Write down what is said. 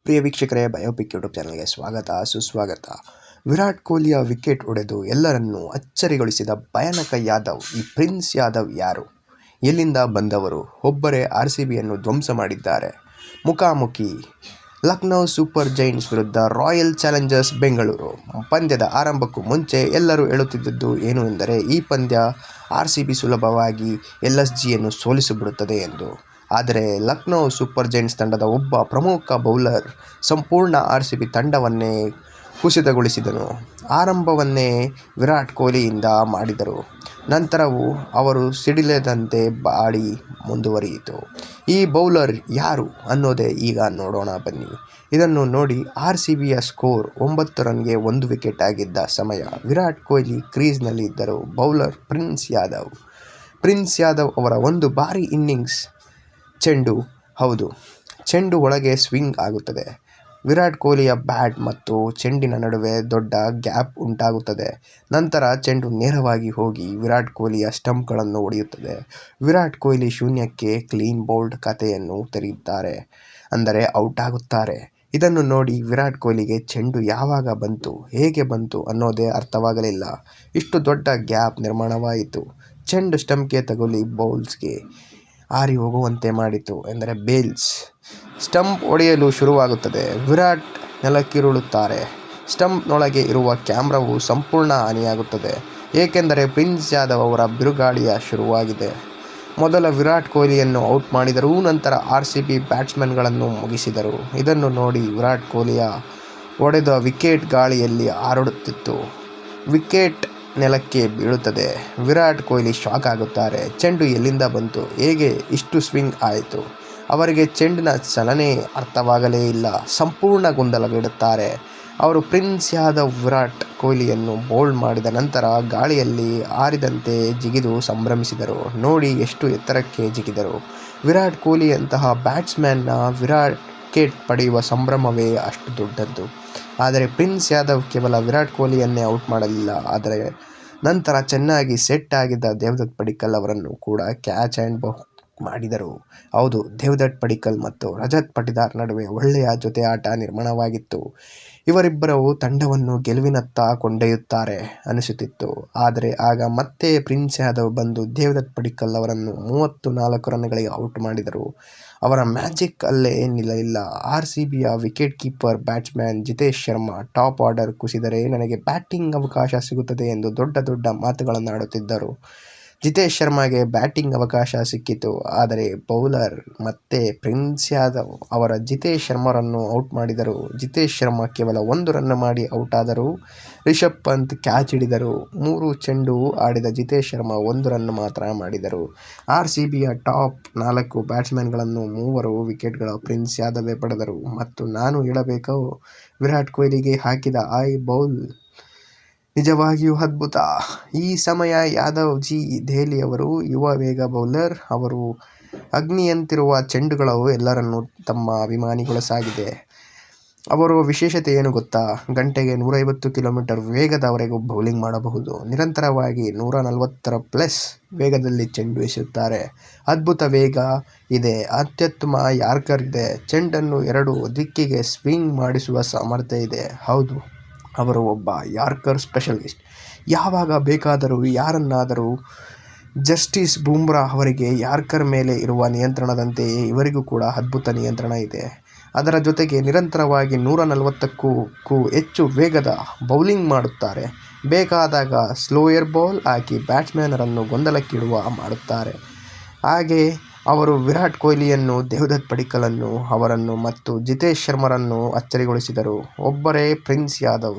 ಪ್ರಿಯ ವೀಕ್ಷಕರೇ, biopic YouTube ಚಾನಲ್ಗೆ ಸುಸ್ವಾಗತ. ವಿರಾಟ್ ಕೊಹ್ಲಿಯ ವಿಕೆಟ್ ಹೊಡೆದು ಎಲ್ಲರನ್ನೂ ಅಚ್ಚರಿಗೊಳಿಸಿದ ಭಯಾನಕ ಯಾದವ್. ಈ ಪ್ರಿನ್ಸ್ ಯಾದವ್ ಯಾರು? ಎಲ್ಲಿಂದ ಬಂದವರು? ಒಬ್ಬರೇ RCBಯನ್ನು ಧ್ವಂಸ ಮಾಡಿದ್ದಾರೆ. ಮುಖಾಮುಖಿ ಲಕ್ನೋ ಸೂಪರ್ ಜೈಂಟ್ಸ್ ವಿರುದ್ಧ ರಾಯಲ್ ಚಾಲೆಂಜರ್ಸ್ ಬೆಂಗಳೂರು. ಪಂದ್ಯದ ಆರಂಭಕ್ಕೂ ಮುಂಚೆ ಎಲ್ಲರೂ ಹೇಳುತ್ತಿದ್ದದ್ದು ಏನು ಎಂದರೆ, ಈ ಪಂದ್ಯ RCB ಸುಲಭವಾಗಿ LSGಯನ್ನು ಸೋಲಿಸಿಬಿಡುತ್ತದೆ ಎಂದು. ಆದರೆ ಲಕ್ನೋ ಸೂಪರ್ ಜೈಂಟ್ಸ್ ತಂಡದ ಒಬ್ಬ ಪ್ರಮುಖ ಬೌಲರ್ ಸಂಪೂರ್ಣ RCB ತಂಡವನ್ನೇ ಕುಸಿತಗೊಳಿಸಿದನು. ಆರಂಭವನ್ನೇ ವಿರಾಟ್ ಕೊಹ್ಲಿಯಿಂದ ಮಾಡಿದರು. ನಂತರವೂ ಅವರು ಸಿಡಿಲದಂತೆ ಬಾಡಿ ಮುಂದುವರಿಯಿತು. ಈ ಬೌಲರ್ ಯಾರು ಅನ್ನೋದೇ ಈಗ ನೋಡೋಣ ಬನ್ನಿ. ಇದನ್ನು ನೋಡಿ. RCBಯ ಸ್ಕೋರ್ 9 ರನ್ಗೆ 1 ವಿಕೆಟ್ ಆಗಿದ್ದ ಸಮಯ ವಿರಾಟ್ ಕೊಹ್ಲಿ ಕ್ರೀಸ್ನಲ್ಲಿ ಇದ್ದರು. ಬೌಲರ್ ಪ್ರಿನ್ಸ್ ಯಾದವ್ ಅವರ ಒಂದು ಭಾರಿ ಇನ್ನಿಂಗ್ಸ್. ಚೆಂಡು ಒಳಗೆ ಸ್ವಿಂಗ್ ಆಗುತ್ತದೆ. ವಿರಾಟ್ ಕೊಹ್ಲಿಯ ಬ್ಯಾಟ್ ಮತ್ತು ಚೆಂಡಿನ ನಡುವೆ ದೊಡ್ಡ ಗ್ಯಾಪ್ ಉಂಟಾಗುತ್ತದೆ. ನಂತರ ಚೆಂಡು ನೇರವಾಗಿ ಹೋಗಿ ವಿರಾಟ್ ಕೊಹ್ಲಿಯ ಸ್ಟಂಪ್ಗಳನ್ನು ಹೊಡೆಯುತ್ತದೆ. ವಿರಾಟ್ ಕೊಹ್ಲಿ ಶೂನ್ಯಕ್ಕೆ ಕ್ಲೀನ್ ಬೌಲ್ಡ್ ಖಾತೆಯನ್ನು ತೆರೆಯುತ್ತಾರೆ, ಅಂದರೆ ಔಟ್ ಆಗುತ್ತಾರೆ. ಇದನ್ನು ನೋಡಿ ವಿರಾಟ್ ಕೊಹ್ಲಿಗೆ ಚೆಂಡು ಯಾವಾಗ ಬಂತು, ಹೇಗೆ ಬಂತು ಅನ್ನೋದೇ ಅರ್ಥವಾಗಲಿಲ್ಲ. ಇಷ್ಟು ದೊಡ್ಡ ಗ್ಯಾಪ್ ನಿರ್ಮಾಣವಾಯಿತು. ಚೆಂಡು ಸ್ಟಂಪ್ಗೆ ತಗುಲಿ ಬೌಲ್ಸ್ಗೆ ಹಾರಿ ಹೋಗುವಂತೆ ಮಾಡಿತು, ಎಂದರೆ ಬೇಲ್ಸ್. ಸ್ಟಂಪ್ ಹೊಡೆಯಲು ಶುರುವಾಗುತ್ತದೆ. ವಿರಾಟ್ ನೆಲಕ್ಕಿರುಳುತ್ತಾರೆ. ಸ್ಟಂಪ್ನೊಳಗೆ ಇರುವ ಕ್ಯಾಮ್ರಾವು ಸಂಪೂರ್ಣ ಹಾನಿಯಾಗುತ್ತದೆ, ಏಕೆಂದರೆ ಪ್ರಿನ್ಸ್ ಯಾದವ್ ಅವರ ಬಿರುಗಾಳಿಯ ಶುರುವಾಗಿದೆ. ಮೊದಲ ವಿರಾಟ್ ಕೊಹ್ಲಿಯನ್ನು ಔಟ್ ಮಾಡಿದರೂ ನಂತರ RCB ಬ್ಯಾಟ್ಸ್ಮನ್ಗಳನ್ನು ಮುಗಿಸಿದರು. ಇದನ್ನು ನೋಡಿ ವಿರಾಟ್ ಕೊಹ್ಲಿಯ ಹೊಡೆದ ವಿಕೆಟ್ ಗಾಳಿಯಲ್ಲಿ ಹಾರಾಡುತ್ತಿತ್ತು. ವಿಕೆಟ್ ನೆಲಕ್ಕೆ ಬೀಳುತ್ತದೆ. ವಿರಾಟ್ ಕೊಹ್ಲಿ ಶಾಕ್ ಆಗುತ್ತಾರೆ. ಚೆಂಡು ಎಲ್ಲಿಂದ ಬಂತು, ಹೇಗೆ ಇಷ್ಟು ಸ್ವಿಂಗ್ ಆಯಿತು? ಅವರಿಗೆ ಚೆಂಡಿನ ಚಲನೆ ಅರ್ಥವಾಗಲೇ ಇಲ್ಲ. ಸಂಪೂರ್ಣ ಗೊಂದಲಗೊಳ್ಳುತ್ತಾರೆ. ಅವರು ಪ್ರಿನ್ಸ್ ಯಾದವ್ ವಿರಾಟ್ ಕೊಹ್ಲಿಯನ್ನು ಬೌಲ್ಡ್ ಮಾಡಿದ ನಂತರ ಗಾಳಿಯಲ್ಲಿ ಹಾರಿದಂತೆ ಜಿಗಿದು ಸಂಭ್ರಮಿಸಿದರು. ನೋಡಿ ಎಷ್ಟು ಎತ್ತರಕ್ಕೆ ಜಿಗಿದರು. ವಿರಾಟ್ ಕೊಹ್ಲಿಯಂತಹ ಬ್ಯಾಟ್ಸ್ಮನ್ನ ವಿಕೆಟ್ ಪಡೆಯುವ ಸಂಭ್ರಮವೇ ಅಷ್ಟು ದೊಡ್ಡದ್ದು. ಆದರೆ ಪ್ರಿನ್ಸ್ ಯಾದವ್ ಕೇವಲ ವಿರಾಟ್ ಕೊಹ್ಲಿಯನ್ನೇ ಔಟ್ ಮಾಡಲಿಲ್ಲ, ಆದರೆ ನಂತರ ಚೆನ್ನಾಗಿ ಸೆಟ್ ಆಗಿದ್ದ ದೇವದತ್ ಪಡಿಕ್ಕಲ್ ಅವರನ್ನು ಕೂಡ ಕ್ಯಾಚ್ ಆ್ಯಂಡ್ ಬೌಲ್ ಮಾಡಿದರು. ಹೌದು, ದೇವದತ್ ಪಡಿಕ್ಕಲ್ ಮತ್ತು ರಜತ್ ಪಟಿದಾರ್ ನಡುವೆ ಒಳ್ಳೆಯ ಜೊತೆ ಆಟ ನಿರ್ಮಾಣವಾಗಿತ್ತು. ಇವರಿಬ್ಬರು ತಂಡವನ್ನು ಗೆಲುವಿನತ್ತ ಕೊಂಡೊಯ್ಯುತ್ತಾರೆ ಅನಿಸುತ್ತಿತ್ತು. ಆದರೆ ಆಗ ಮತ್ತೆ ಪ್ರಿನ್ಸ್ ಯಾದವ್ ಬಂದು ದೇವದತ್ ಪಡಿಕ್ಕಲ್ ಅವರನ್ನು 34 ರನ್ಗಳಿಗೆ ಔಟ್ ಮಾಡಿದರು. ಅವರ ಮ್ಯಾಜಿಕ್ ಅಲ್ಲೇ ನಿಲ್ಲಲಿಲ್ಲ. RCBಯ wicket keeper batsman Jitesh Sharma top order ಕುಸಿದರೆ ನನಗೆ ಬ್ಯಾಟಿಂಗ್ ಅವಕಾಶ ಸಿಗುತ್ತದೆ ಎಂದು ದೊಡ್ಡ ಮಾತುಗಳನ್ನಾಡುತ್ತಿದ್ದರು. ಜಿತೇಶ್ ಶರ್ಮಾಗೆ ಬ್ಯಾಟಿಂಗ್ ಅವಕಾಶ ಸಿಕ್ಕಿತು. ಆದರೆ ಬೌಲರ್ ಮತ್ತೆ ಪ್ರಿನ್ಸ್ ಯಾದವ್ ಅವರ ಜಿತೇಶ್ ಶರ್ಮಾರನ್ನು ಔಟ್ ಮಾಡಿದರು. ಜಿತೇಶ್ ಶರ್ಮಾ ಕೇವಲ 1 ರನ್ ಮಾಡಿ ಔಟ್ ಆದರು. ರಿಷಬ್ ಪಂತ್ ಕ್ಯಾಚ್ ಹಿಡಿದರು. 3 ಚೆಂಡು ಆಡಿದ ಜಿತೇಶ್ ಶರ್ಮಾ 1 ರನ್ ಮಾತ್ರ ಮಾಡಿದರು. RCBಯ ಟಾಪ್ 4 ಬ್ಯಾಟ್ಸ್ಮನ್ಗಳನ್ನು 3 ವಿಕೆಟ್ಗಳ ಪ್ರಿನ್ಸ್ ಯಾದವೇ ಪಡೆದರು. ಮತ್ತು ನಾನು ಹೇಳಬೇಕು, ವಿರಾಟ್ ಕೊಹ್ಲಿಗೆ ಹಾಕಿದ ಈ ಬೌಲ್ ನಿಜವಾಗಿಯೂ ಅದ್ಭುತ. ಈ ಸಮಯ ಯಾದವ್ ಜಿ ದೆಹಲಿಯವರು ಯುವ ವೇಗ ಬೌಲರ್. ಅವರು ಅಗ್ನಿಯಂತಿರುವ ಚೆಂಡುಗಳು ಎಲ್ಲರನ್ನೂ ತಮ್ಮ ಅಭಿಮಾನಿಗೊಳಿಸಾಗಿದೆ. ಅವರ ವಿಶೇಷತೆ ಏನು ಗೊತ್ತಾ? ಗಂಟೆಗೆ 150 ಕಿಲೋಮೀಟರ್ ವೇಗದವರೆಗೂ ಬೌಲಿಂಗ್ ಮಾಡಬಹುದು. ನಿರಂತರವಾಗಿ 140+ ವೇಗದಲ್ಲಿ ಚೆಂಡು ಎಸೆಯುತ್ತಾರೆ. ಅದ್ಭುತ ವೇಗ ಇದೆ. ಅತ್ಯುತ್ತಮ ಯಾರ್ಕರ್ ಇದೆ. ಚೆಂಡನ್ನು 2 ದಿಕ್ಕಿಗೆ ಸ್ವಿಂಗ್ ಮಾಡಿಸುವ ಸಾಮರ್ಥ್ಯ ಇದೆ. ಹೌದು, ಅವರು ಒಬ್ಬ ಯಾರ್ಕರ್ ಸ್ಪೆಷಲಿಸ್ಟ್. ಯಾವಾಗ ಬೇಕಾದರೂ ಯಾರನ್ನಾದರೂ. ಜಸ್ಟೀಸ್ ಬುಮ್ರಾ ಅವರಿಗೆ ಯಾರ್ಕರ್ ಮೇಲೆ ಇರುವ ನಿಯಂತ್ರಣದಂತೆಯೇ ಇವರಿಗೂ ಕೂಡ ಅದ್ಭುತ ನಿಯಂತ್ರಣ ಇದೆ. ಅದರ ಜೊತೆಗೆ ನಿರಂತರವಾಗಿ 140ಕ್ಕೂ ಹೆಚ್ಚು ವೇಗದ ಬೌಲಿಂಗ್ ಮಾಡುತ್ತಾರೆ. ಬೇಕಾದಾಗ ಸ್ಲೋಯರ್ ಬಾಲ್ ಹಾಕಿ ಬ್ಯಾಟ್ಸ್ಮನ್ನರನ್ನು ಗೊಂದಲಕ್ಕೀಡುವ ಮಾಡುತ್ತಾರೆ. ಹಾಗೆ ಅವರು ವಿರಾಟ್ ಕೊಹ್ಲಿಯನ್ನು, ದೇವದತ್ ಪಡಿಕ್ಕಲ್ ಅವರನ್ನು ಮತ್ತು ಜಿತೇಶ್ ಶರ್ಮಾರನ್ನು ಅಚ್ಚರಿಗೊಳಿಸಿದರು. ಒಬ್ಬರೇ ಪ್ರಿನ್ಸ್ ಯಾದವ್